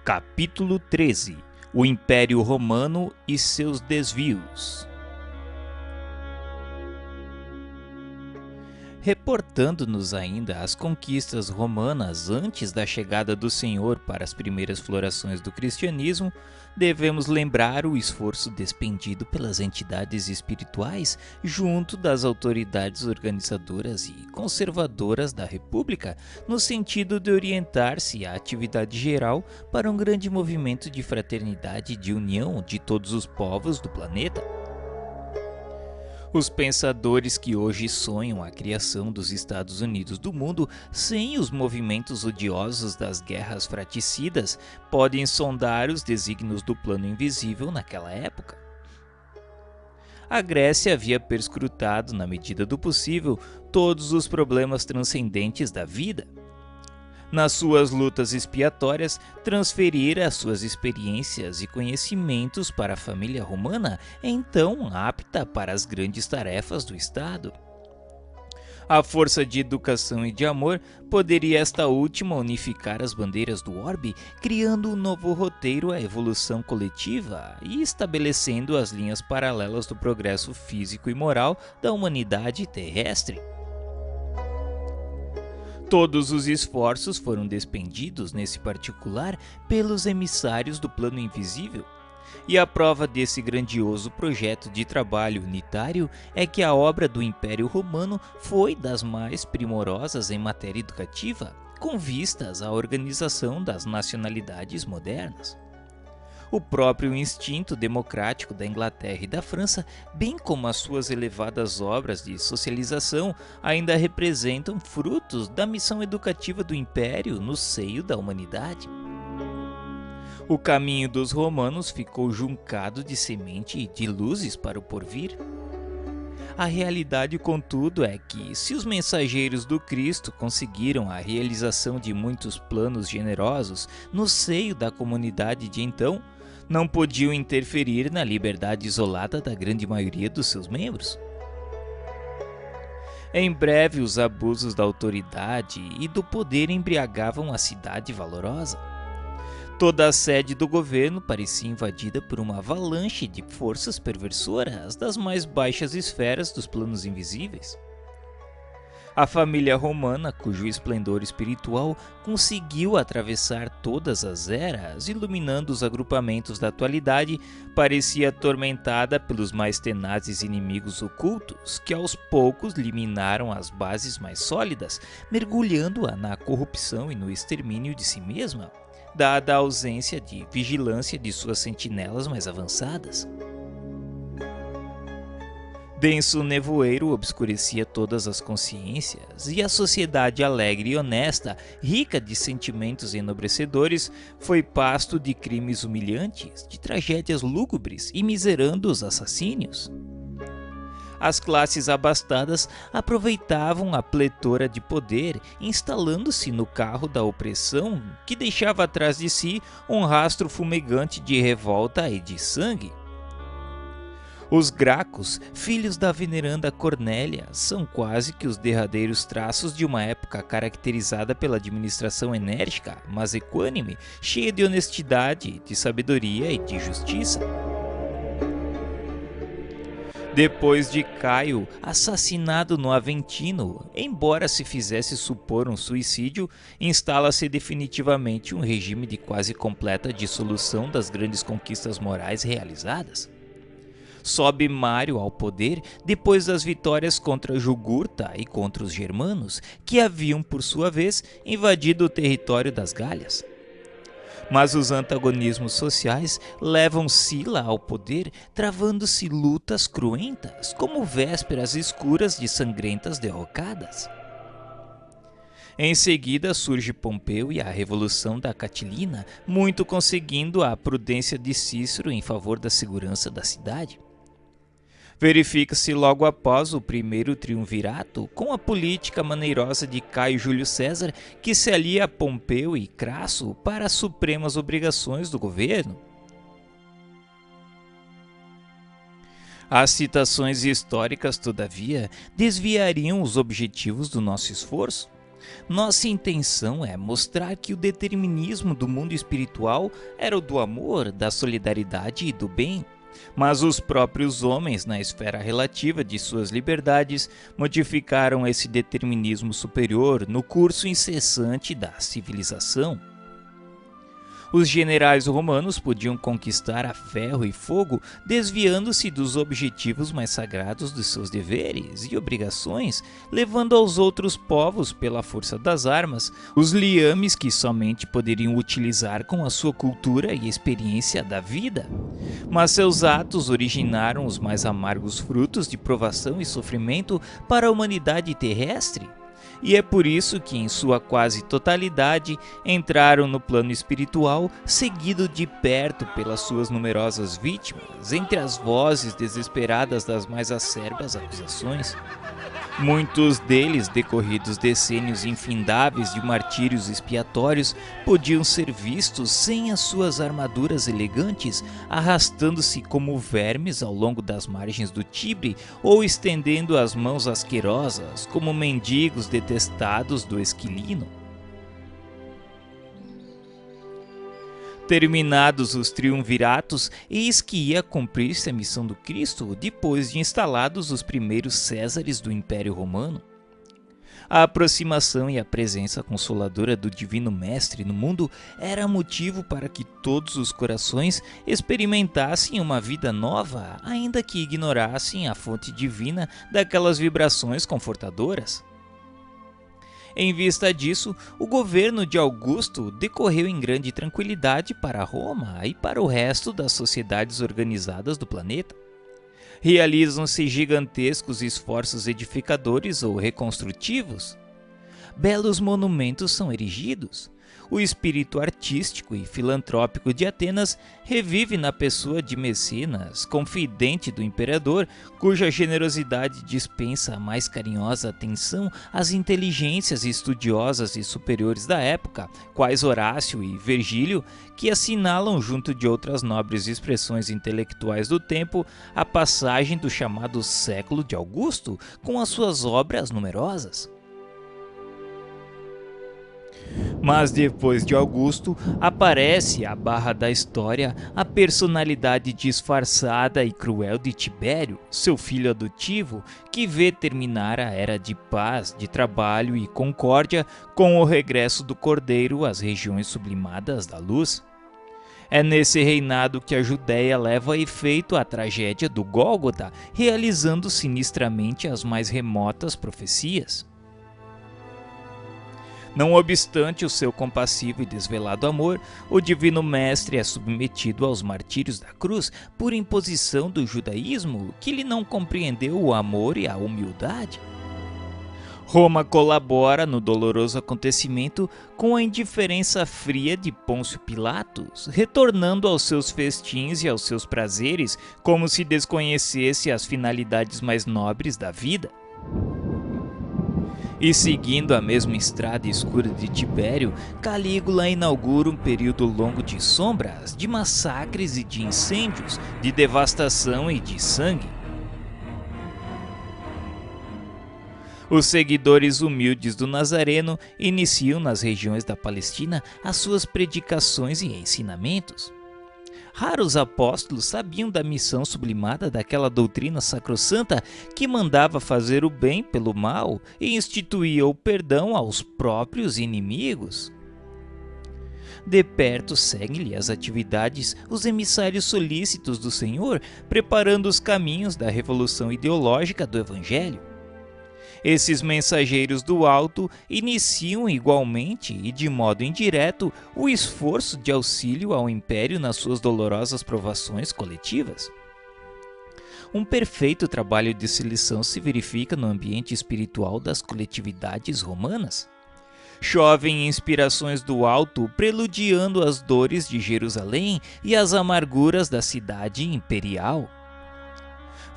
Capítulo 13 O Império Romano e seus desvios. Reportando-nos ainda às conquistas romanas antes da chegada do Senhor para as primeiras florações do cristianismo, devemos lembrar o esforço despendido pelas entidades espirituais junto das autoridades organizadoras e conservadoras da República, no sentido de orientar-se a atividade geral para um grande movimento de fraternidade e de união de todos os povos do planeta. Os pensadores que hoje sonham a criação dos Estados Unidos do mundo sem os movimentos odiosos das guerras fratricidas podem sondar os desígnios do plano invisível naquela época. A Grécia havia perscrutado, na medida do possível, todos os problemas transcendentes da vida. Nas suas lutas expiatórias, transferir as suas experiências e conhecimentos para a família romana, então apta para as grandes tarefas do Estado. À força de educação e de amor, poderia esta última unificar as bandeiras do orbe, criando um novo roteiro à evolução coletiva e estabelecendo as linhas paralelas do progresso físico e moral da humanidade terrestre. Todos os esforços foram despendidos nesse particular pelos emissários do plano invisível, e a prova desse grandioso projeto de trabalho unitário é que a obra do Império Romano foi das mais primorosas em matéria educativa, com vistas à organização das nacionalidades modernas. O próprio instinto democrático da Inglaterra e da França, bem como as suas elevadas obras de socialização, ainda representam frutos da missão educativa do Império no seio da humanidade. O caminho dos romanos ficou juncado de semente e de luzes para o porvir. A realidade, contudo, é que, se os mensageiros do Cristo conseguiram a realização de muitos planos generosos no seio da comunidade de então, não podiam interferir na liberdade isolada da grande maioria dos seus membros. Em breve, os abusos da autoridade e do poder embriagavam a cidade valorosa. Toda a sede do governo parecia invadida por uma avalanche de forças perversoras das mais baixas esferas dos planos invisíveis. A família romana, cujo esplendor espiritual conseguiu atravessar todas as eras, iluminando os agrupamentos da atualidade, parecia atormentada pelos mais tenazes inimigos ocultos, que aos poucos lhe minaram as bases mais sólidas, mergulhando-a na corrupção e no extermínio de si mesma, dada a ausência de vigilância de suas sentinelas mais avançadas. Denso nevoeiro obscurecia todas as consciências, e a sociedade alegre e honesta, rica de sentimentos enobrecedores, foi pasto de crimes humilhantes, de tragédias lúgubres e miserandos assassínios. As classes abastadas aproveitavam a pletora de poder, instalando-se no carro da opressão, que deixava atrás de si um rastro fumegante de revolta e de sangue. Os Gracos, filhos da veneranda Cornélia, são quase que os derradeiros traços de uma época caracterizada pela administração enérgica, mas equânime, cheia de honestidade, de sabedoria e de justiça. Depois de Caio, assassinado no Aventino, embora se fizesse supor um suicídio, instala-se definitivamente um regime de quase completa dissolução das grandes conquistas morais realizadas. Sobe Mário ao poder depois das vitórias contra Jugurta e contra os germanos, que haviam, por sua vez, invadido o território das Galhas. Mas os antagonismos sociais levam Sila ao poder, travando-se lutas cruentas, como vésperas escuras de sangrentas derrocadas. Em seguida surge Pompeu e a Revolução da Catilina, muito conseguindo a prudência de Cícero em favor da segurança da cidade. Verifica-se logo após o primeiro triunvirato, com a política maneirosa de Caio Júlio César, que se alia a Pompeu e Crasso para as supremas obrigações do governo. As citações históricas, todavia, desviariam os objetivos do nosso esforço. Nossa intenção é mostrar que o determinismo do mundo espiritual era o do amor, da solidariedade e do bem. Mas os próprios homens, na esfera relativa de suas liberdades, modificaram esse determinismo superior no curso incessante da civilização. Os generais romanos podiam conquistar a ferro e fogo, desviando-se dos objetivos mais sagrados de seus deveres e obrigações, levando aos outros povos, pela força das armas, os liames que somente poderiam utilizar com a sua cultura e experiência da vida. Mas seus atos originaram os mais amargos frutos de provação e sofrimento para a humanidade terrestre. E é por isso que, em sua quase totalidade, entraram no plano espiritual, seguido de perto pelas suas numerosas vítimas, entre as vozes desesperadas das mais acerbas acusações. Muitos deles, decorridos decênios infindáveis de martírios expiatórios, podiam ser vistos sem as suas armaduras elegantes, arrastando-se como vermes ao longo das margens do Tibre ou estendendo as mãos asquerosas como mendigos detestados do Esquilino. Terminados os triunviratos, eis que ia cumprir-se a missão do Cristo depois de instalados os primeiros Césares do Império Romano. A aproximação e a presença consoladora do Divino Mestre no mundo era motivo para que todos os corações experimentassem uma vida nova, ainda que ignorassem a fonte divina daquelas vibrações confortadoras. Em vista disso, o governo de Augusto decorreu em grande tranquilidade para Roma e para o resto das sociedades organizadas do planeta. Realizam-se gigantescos esforços edificadores ou reconstrutivos. Belos monumentos são erigidos. O espírito artístico e filantrópico de Atenas revive na pessoa de Mecenas, confidente do imperador, cuja generosidade dispensa a mais carinhosa atenção às inteligências estudiosas e superiores da época, quais Horácio e Virgílio, que assinalam, junto de outras nobres expressões intelectuais do tempo, a passagem do chamado século de Augusto, com as suas obras numerosas. Mas depois de Augusto, aparece à barra da história a personalidade disfarçada e cruel de Tibério, seu filho adotivo, que vê terminar a era de paz, de trabalho e concórdia com o regresso do Cordeiro às regiões sublimadas da luz. É nesse reinado que a Judéia leva a efeito a tragédia do Gólgota, realizando sinistramente as mais remotas profecias. Não obstante o seu compassivo e desvelado amor, o Divino Mestre é submetido aos martírios da cruz por imposição do judaísmo, que lhe não compreendeu o amor e a humildade. Roma colabora no doloroso acontecimento com a indiferença fria de Pôncio Pilatos, retornando aos seus festins e aos seus prazeres como se desconhecesse as finalidades mais nobres da vida. E seguindo a mesma estrada escura de Tibério, Calígula inaugura um período longo de sombras, de massacres e de incêndios, de devastação e de sangue. Os seguidores humildes do Nazareno iniciam nas regiões da Palestina as suas predicações e ensinamentos. Raros apóstolos sabiam da missão sublimada daquela doutrina sacrossanta que mandava fazer o bem pelo mal e instituía o perdão aos próprios inimigos. De perto seguem-lhe as atividades os emissários solícitos do Senhor, preparando os caminhos da revolução ideológica do Evangelho. Esses mensageiros do alto iniciam igualmente e de modo indireto o esforço de auxílio ao império nas suas dolorosas provações coletivas. Um perfeito trabalho de seleção se verifica no ambiente espiritual das coletividades romanas. Chovem inspirações do alto, preludiando as dores de Jerusalém e as amarguras da cidade imperial.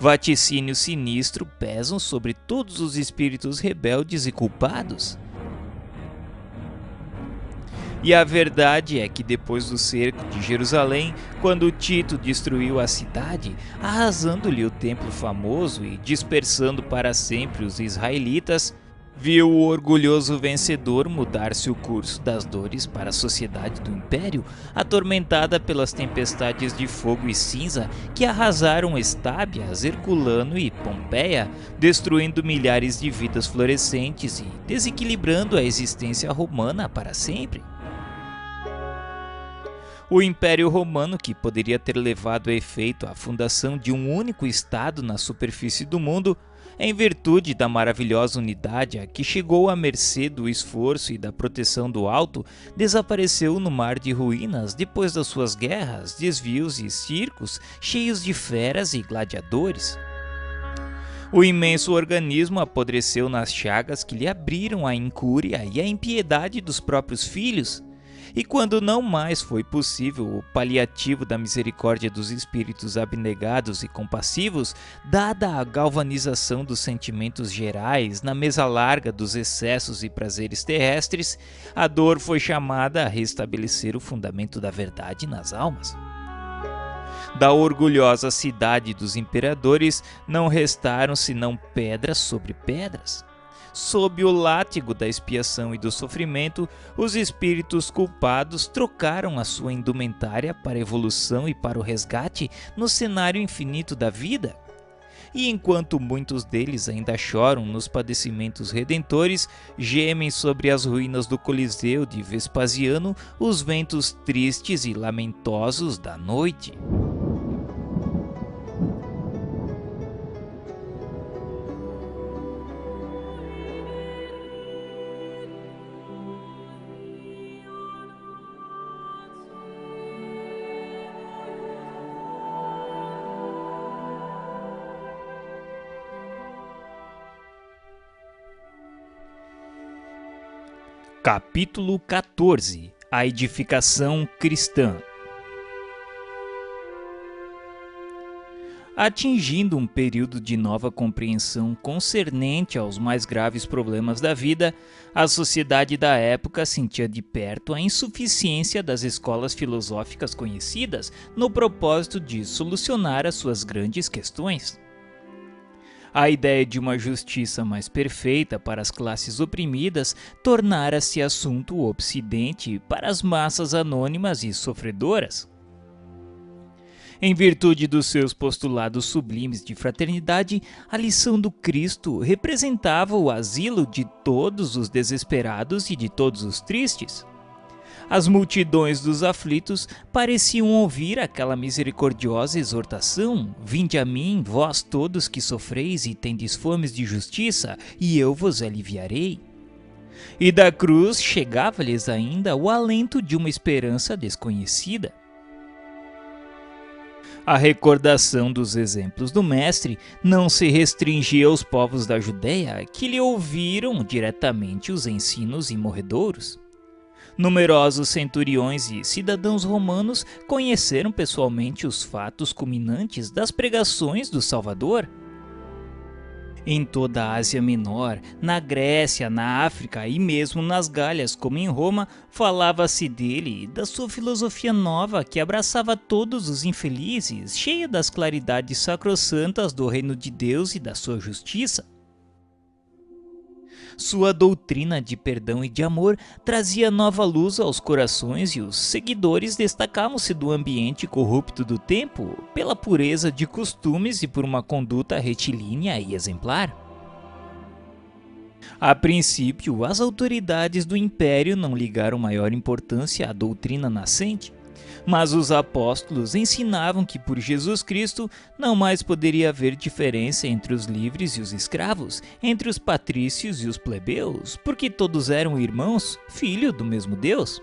Vaticínios sinistros pesam sobre todos os espíritos rebeldes e culpados. E a verdade é que depois do cerco de Jerusalém, quando Tito destruiu a cidade, arrasando-lhe o templo famoso e dispersando para sempre os israelitas, Viu o orgulhoso vencedor mudar-se o curso das dores para a sociedade do Império, atormentada pelas tempestades de fogo e cinza que arrasaram Estábias, Herculano e Pompeia, destruindo milhares de vidas florescentes e desequilibrando a existência romana para sempre. O Império Romano, que poderia ter levado a efeito a fundação de um único Estado na superfície do mundo, em virtude da maravilhosa unidade a que chegou à mercê do esforço e da proteção do alto, desapareceu no mar de ruínas depois das suas guerras, desvios e circos cheios de feras e gladiadores. O imenso organismo apodreceu nas chagas que lhe abriram a incúria e a impiedade dos próprios filhos. E quando não mais foi possível o paliativo da misericórdia dos espíritos abnegados e compassivos, dada a galvanização dos sentimentos gerais na mesa larga dos excessos e prazeres terrestres, a dor foi chamada a restabelecer o fundamento da verdade nas almas. Da orgulhosa cidade dos imperadores não restaram senão pedras sobre pedras. Sob o látigo da expiação e do sofrimento, os espíritos culpados trocaram a sua indumentária para a evolução e para o resgate no cenário infinito da vida. E enquanto muitos deles ainda choram nos padecimentos redentores, gemem sobre as ruínas do Coliseu de Vespasiano os ventos tristes e lamentosos da noite. Capítulo 14 – A edificação cristã. Atingindo um período de nova compreensão concernente aos mais graves problemas da vida, a sociedade da época sentia de perto a insuficiência das escolas filosóficas conhecidas no propósito de solucionar as suas grandes questões. A ideia de uma justiça mais perfeita para as classes oprimidas tornara-se assunto obsidente para as massas anônimas e sofredoras. Em virtude dos seus postulados sublimes de fraternidade, a lição do Cristo representava o asilo de todos os desesperados e de todos os tristes. As multidões dos aflitos pareciam ouvir aquela misericordiosa exortação: vinde a mim, vós todos que sofreis e tendes fomes de justiça, e eu vos aliviarei. E da cruz chegava-lhes ainda o alento de uma esperança desconhecida. A recordação dos exemplos do Mestre não se restringia aos povos da Judéia, que lhe ouviram diretamente os ensinos imorredouros. Numerosos centuriões e cidadãos romanos conheceram pessoalmente os fatos culminantes das pregações do Salvador. Em toda a Ásia Menor, na Grécia, na África e mesmo nas Gálias, como em Roma, falava-se dele e da sua filosofia nova que abraçava todos os infelizes, cheia das claridades sacrossantas do reino de Deus e da sua justiça. Sua doutrina de perdão e de amor trazia nova luz aos corações e os seguidores destacavam-se do ambiente corrupto do tempo pela pureza de costumes e por uma conduta retilínea e exemplar. A princípio, as autoridades do império não ligaram maior importância à doutrina nascente, mas os apóstolos ensinavam que por Jesus Cristo não mais poderia haver diferença entre os livres e os escravos, entre os patrícios e os plebeus, porque todos eram irmãos, filhos do mesmo Deus.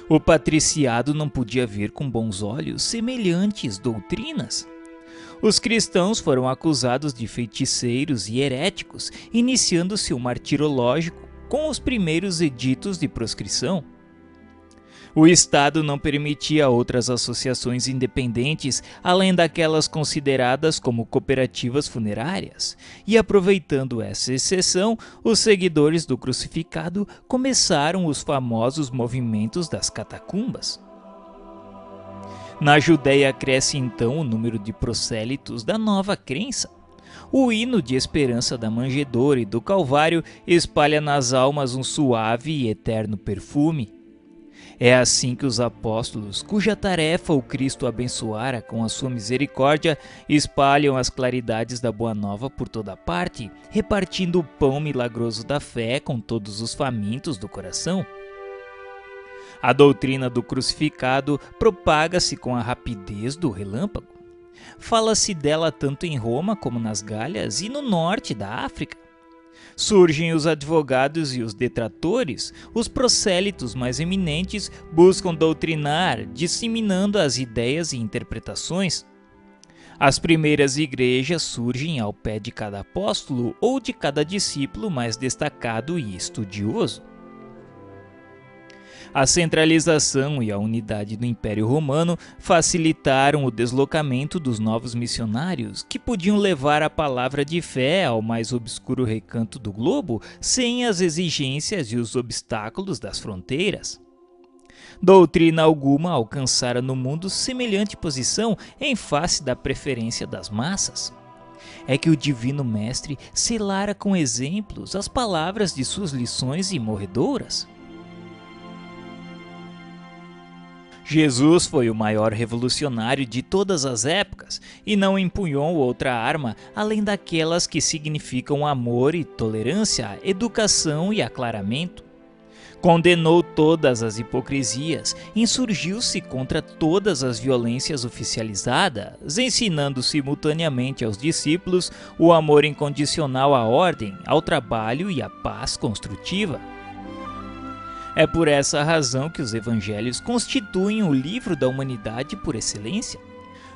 O patriciado não podia ver com bons olhos semelhantes doutrinas. Os cristãos foram acusados de feiticeiros e heréticos, iniciando-se o martirológico com os primeiros editos de proscrição. O Estado não permitia outras associações independentes além daquelas consideradas como cooperativas funerárias, e aproveitando essa exceção, os seguidores do crucificado começaram os famosos movimentos das catacumbas. Na Judéia cresce então o número de prosélitos da nova crença. O hino de esperança da manjedoura e do Calvário espalha nas almas um suave e eterno perfume. É assim que os apóstolos, cuja tarefa o Cristo abençoara com a sua misericórdia, espalham as claridades da Boa Nova por toda parte, repartindo o pão milagroso da fé com todos os famintos do coração. A doutrina do crucificado propaga-se com a rapidez do relâmpago. Fala-se dela tanto em Roma como nas Gálias e no norte da África. Surgem os advogados e os detratores, os prosélitos mais eminentes buscam doutrinar, disseminando as ideias e interpretações. As primeiras igrejas surgem ao pé de cada apóstolo ou de cada discípulo mais destacado e estudioso. A centralização e a unidade do Império Romano facilitaram o deslocamento dos novos missionários, que podiam levar a palavra de fé ao mais obscuro recanto do globo sem as exigências e os obstáculos das fronteiras. Doutrina alguma alcançara no mundo semelhante posição em face da preferência das massas. É que o Divino Mestre selara com exemplos as palavras de suas lições imorredoras. Jesus foi o maior revolucionário de todas as épocas e não empunhou outra arma além daquelas que significam amor e tolerância, educação e aclaramento. Condenou todas as hipocrisias, insurgiu-se contra todas as violências oficializadas, ensinando simultaneamente aos discípulos o amor incondicional à ordem, ao trabalho e à paz construtiva. É por essa razão que os evangelhos constituem o livro da humanidade por excelência.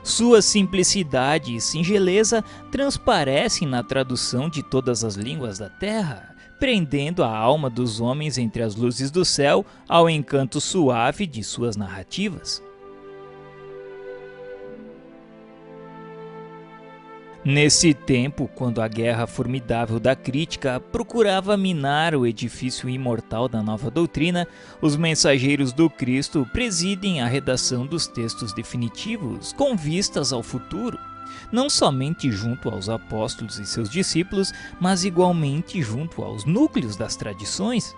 Sua simplicidade e singeleza transparecem na tradução de todas as línguas da terra, prendendo a alma dos homens entre as luzes do céu ao encanto suave de suas narrativas. Nesse tempo, quando a guerra formidável da crítica procurava minar o edifício imortal da nova doutrina, os mensageiros do Cristo presidem a redação dos textos definitivos com vistas ao futuro, não somente junto aos apóstolos e seus discípulos, mas igualmente junto aos núcleos das tradições.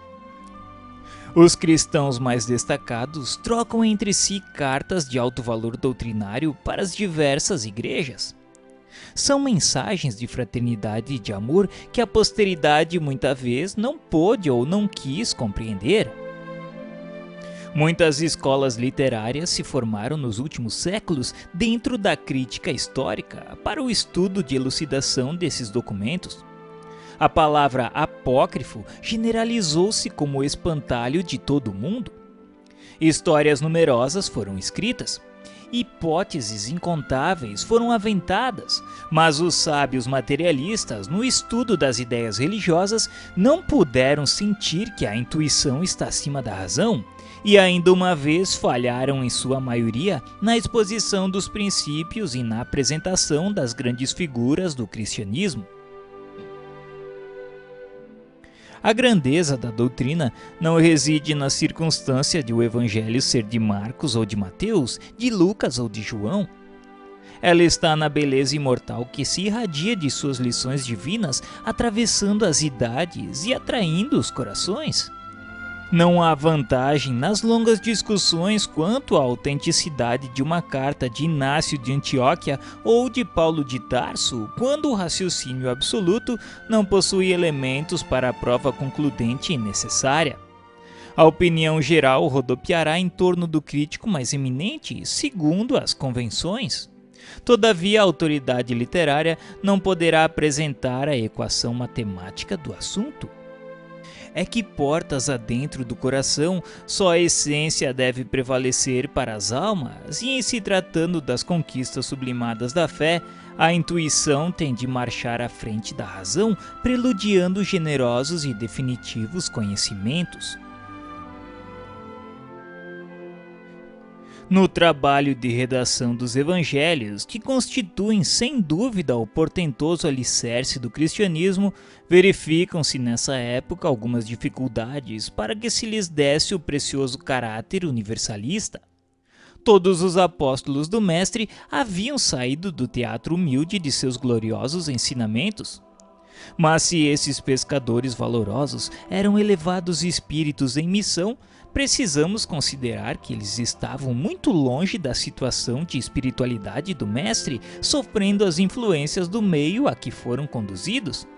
Os cristãos mais destacados trocam entre si cartas de alto valor doutrinário para as diversas igrejas. São mensagens de fraternidade e de amor que a posteridade muita vez não pôde ou não quis compreender. Muitas escolas literárias se formaram nos últimos séculos dentro da crítica histórica para o estudo de elucidação desses documentos. A palavra apócrifo generalizou-se como o espantalho de todo o mundo. Histórias numerosas foram escritas. Hipóteses incontáveis foram aventadas, mas os sábios materialistas, no estudo das ideias religiosas, não puderam sentir que a intuição está acima da razão, e ainda uma vez falharam em sua maioria na exposição dos princípios e na apresentação das grandes figuras do cristianismo. A grandeza da doutrina não reside na circunstância de o evangelho ser de Marcos ou de Mateus, de Lucas ou de João. Ela está na beleza imortal que se irradia de suas lições divinas, atravessando as idades e atraindo os corações. Não há vantagem nas longas discussões quanto à autenticidade de uma carta de Inácio de Antioquia ou de Paulo de Tarso, quando o raciocínio absoluto não possui elementos para a prova concludente e necessária. A opinião geral rodopiará em torno do crítico mais eminente, segundo as convenções. Todavia, a autoridade literária não poderá apresentar a equação matemática do assunto. É que portas adentro do coração, só a essência deve prevalecer para as almas, e em se tratando das conquistas sublimadas da fé, a intuição tem de marchar à frente da razão, preludiando generosos e definitivos conhecimentos. No trabalho de redação dos evangelhos, que constituem sem dúvida o portentoso alicerce do cristianismo, verificam-se nessa época algumas dificuldades para que se lhes desse o precioso caráter universalista. Todos os apóstolos do Mestre haviam saído do teatro humilde de seus gloriosos ensinamentos. Mas se esses pescadores valorosos eram elevados espíritos em missão, precisamos considerar que eles estavam muito longe da situação de espiritualidade do Mestre, sofrendo as influências do meio a que foram conduzidos.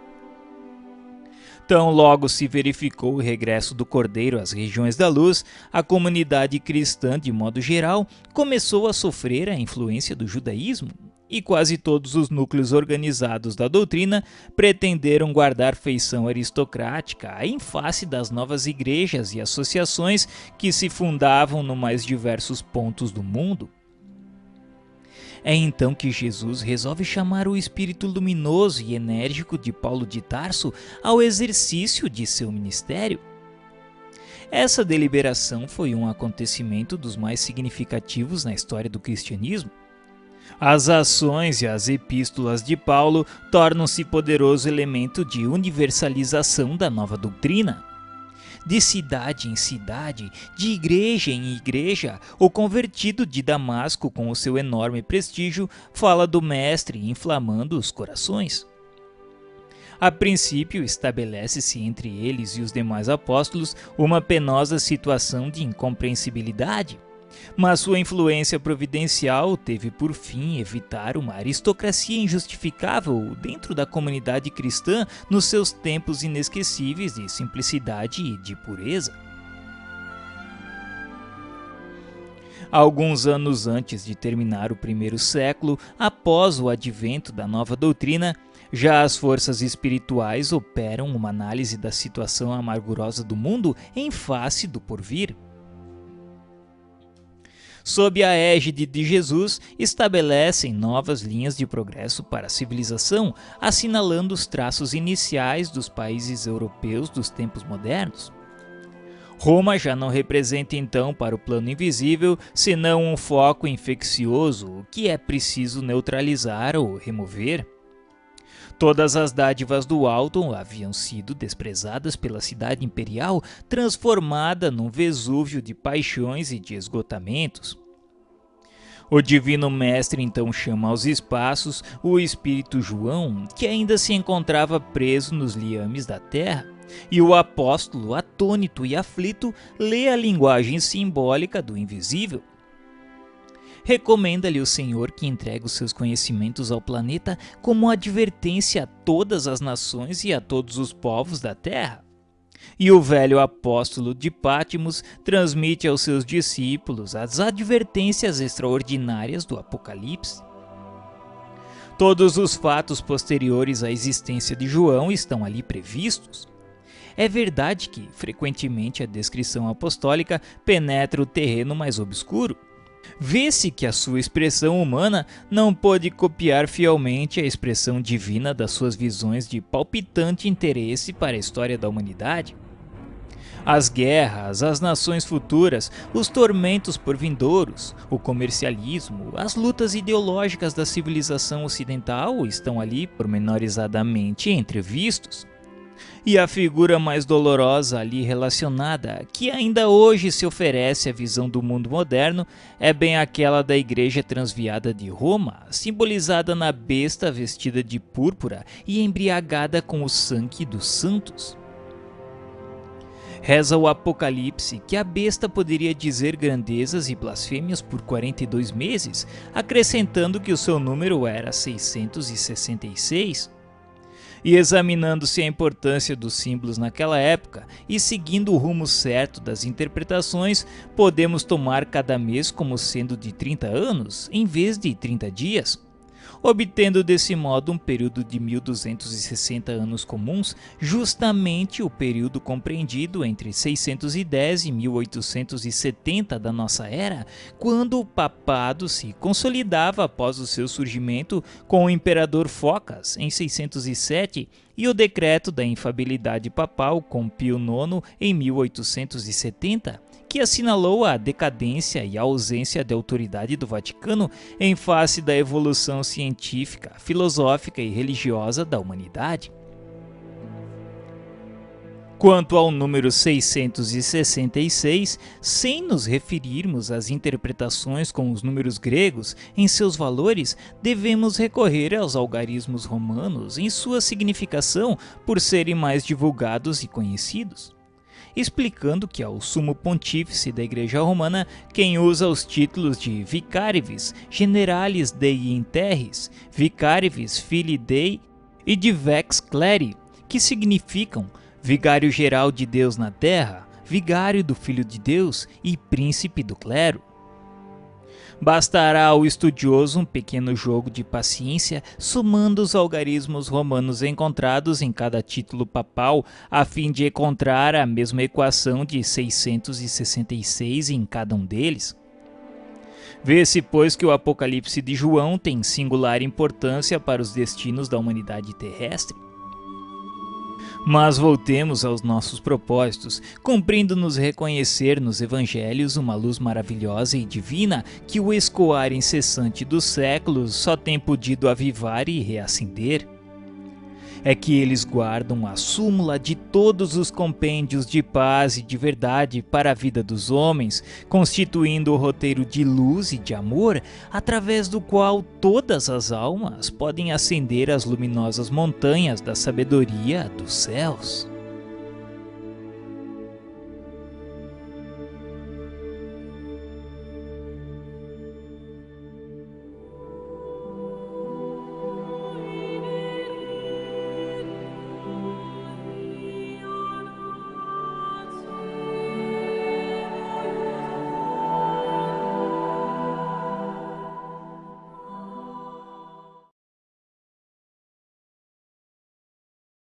Tão logo se verificou o regresso do Cordeiro às regiões da luz, a comunidade cristã, de modo geral, começou a sofrer a influência do judaísmo, e quase todos os núcleos organizados da doutrina pretenderam guardar feição aristocrática em face das novas igrejas e associações que se fundavam nos mais diversos pontos do mundo. É então que Jesus resolve chamar o espírito luminoso e enérgico de Paulo de Tarso ao exercício de seu ministério. Essa deliberação foi um acontecimento dos mais significativos na história do cristianismo. As ações e as epístolas de Paulo tornam-se poderoso elemento de universalização da nova doutrina. De cidade em cidade, de igreja em igreja, o convertido de Damasco, com o seu enorme prestígio, fala do Mestre, inflamando os corações. A princípio, estabelece-se entre eles e os demais apóstolos uma penosa situação de incompreensibilidade, mas sua influência providencial teve por fim evitar uma aristocracia injustificável dentro da comunidade cristã nos seus tempos inesquecíveis de simplicidade e de pureza. Alguns anos antes de terminar o primeiro século, após o advento da nova doutrina, já as forças espirituais operam uma análise da situação amargurosa do mundo em face do porvir. Sob a égide de Jesus, estabelecem novas linhas de progresso para a civilização, assinalando os traços iniciais dos países europeus dos tempos modernos. Roma já não representa então para o plano invisível senão um foco infeccioso que é preciso neutralizar ou remover. Todas as dádivas do alto haviam sido desprezadas pela cidade imperial, transformada num Vesúvio de paixões e de esgotamentos. O Divino Mestre então chama aos espaços o Espírito João, que ainda se encontrava preso nos liames da terra, e o apóstolo, atônito e aflito, lê a linguagem simbólica do invisível. Recomenda-lhe o Senhor que entregue os seus conhecimentos ao planeta como advertência a todas as nações e a todos os povos da terra. E o velho apóstolo de Patmos transmite aos seus discípulos as advertências extraordinárias do Apocalipse. Todos os fatos posteriores à existência de João estão ali previstos. É verdade que, frequentemente, a descrição apostólica penetra o terreno mais obscuro. Vê-se que a sua expressão humana não pôde copiar fielmente a expressão divina das suas visões de palpitante interesse para a história da humanidade. As guerras, as nações futuras, os tormentos por vindouros, o comercialismo, as lutas ideológicas da civilização ocidental estão ali pormenorizadamente entrevistos. E a figura mais dolorosa ali relacionada, que ainda hoje se oferece à visão do mundo moderno, é bem aquela da Igreja Transviada de Roma, simbolizada na besta vestida de púrpura e embriagada com o sangue dos santos. Reza o Apocalipse que a besta poderia dizer grandezas e blasfêmias por 42 meses, acrescentando que o seu número era 666. E examinando-se a importância dos símbolos naquela época e seguindo o rumo certo das interpretações, podemos tomar cada mês como sendo de 30 anos, em vez de 30 dias, obtendo desse modo um período de 1260 anos comuns, justamente o período compreendido entre 610 e 1870 da nossa era, quando o papado se consolidava após o seu surgimento com o imperador Focas em 607 e o decreto da infabilidade papal com Pio IX em 1870, que assinalou a decadência e a ausência de autoridade do Vaticano em face da evolução científica, filosófica e religiosa da humanidade. Quanto ao número 666, sem nos referirmos às interpretações com os números gregos em seus valores, devemos recorrer aos algarismos romanos em sua significação por serem mais divulgados e conhecidos. Explicando que é o sumo pontífice da Igreja Romana quem usa os títulos de Vicarivis Generalis Dei in Terris, Vicarivis Filii Dei e de Vex Cleri, que significam Vigário geral de Deus na terra, Vigário do Filho de Deus e Príncipe do clero. Bastará ao estudioso um pequeno jogo de paciência somando os algarismos romanos encontrados em cada título papal a fim de encontrar a mesma equação de 666 em cada um deles. Vê-se, pois, que o Apocalipse de João tem singular importância para os destinos da humanidade terrestre. Mas voltemos aos nossos propósitos, cumprindo-nos reconhecer nos evangelhos uma luz maravilhosa e divina que o escoar incessante dos séculos só tem podido avivar e reacender. É que eles guardam a súmula de todos os compêndios de paz e de verdade para a vida dos homens, constituindo o roteiro de luz e de amor, através do qual todas as almas podem ascender às luminosas montanhas da sabedoria dos céus.